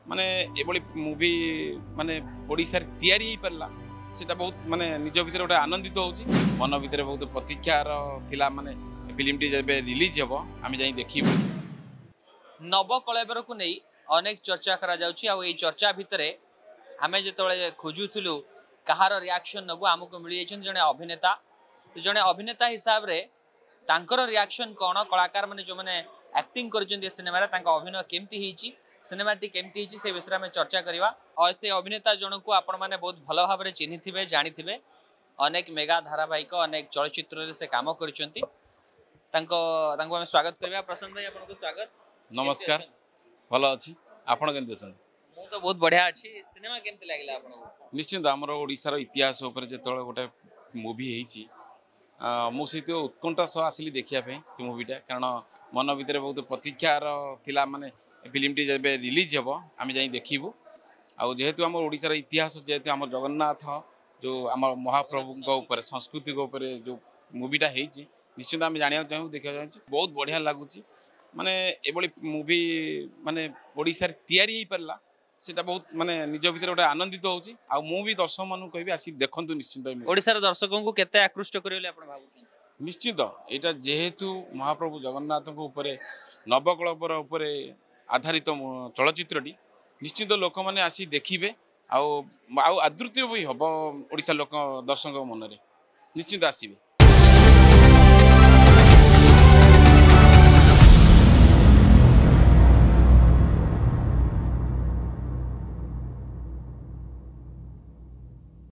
माने एभली मूवी माने ओडिसा रे तयारी ही परला सेटा बहुत माने निज भितर गोटे आनंदित होउची मन भितर बहुत प्रतीक्षार थिला माने फिल्म टी जेबे रिलीज हेबो आमे जाई देखिबो। नवकलेबर को नहीं अनेक चर्चा करा जाउची आ चर्चा भितर आमे जेतबेले खोजुथुलु कहार रिएक्शन नबु आमको मिली जाइछन जने अभिनेता हिसाब रे तांकर रिएक्शन कोन कलाकार माने जो माने एक्टिंग करछन सिनेमा रे तांका अभिनय केमती हिची सिनेमा टी केमती हिची से विषय में चर्चा करवा और से अभिनेता जन को आपण माने बहुत भलो भाबरे चिन्हिथिबे जानिथिबे अनेक मेगा धारावाहिक अनेक चलचित्र रे से काम करछंती तांको तांको हम स्वागत करबा। प्रशांत भाई आपन को स्वागत। नमस्कार भलो अछि आपण केनते अछन? मु तो बहुत बढ़िया अछि। सिनेमा केमती लागला आपन को? निश्चित हमर ओडिसा रो इतिहास ऊपर जेतळे गोटे मूवी हेची मु सहित उत्कंठा सह आसिली देखिया पे से मूवीटा कारण मन भितर बहुत प्रतीक्षार थिला माने फिल्म टी जेबे रिलीज हेबो आमे जाई देखिबो आ जेहेतु हमर ओडिसा रो इतिहास जेहेतु हमर जगन्नाथ जो हमर महाप्रभु को ऊपर संस्कृति को ऊपर जो मूवीटा हेची निश्चित आमे जानिया चाहू देखिया चाहू बहुत बढ़िया लागुची माने एभली मूवी माने ओडिसा रे तयारी ही परला सेटा बहुत माने निज भितर गोटे आनंदित होउची आ मु भी दर्शक मानु कहबी आसी देखंतु निश्चित ओडिसा रो दर्शकों को केते आकृष्ट करिले आपण भाबुछन? निश्चित एटा जेहेतु महाप्रभु जगन्नाथ को ऊपर नवकलपर ऊपर आधारित चलचित्रटी निश्चित लोक मैंने आसी देखिबे आदृत्य भी हम ओडिशा लोक दर्शक मन रे निश्चित आसीबे।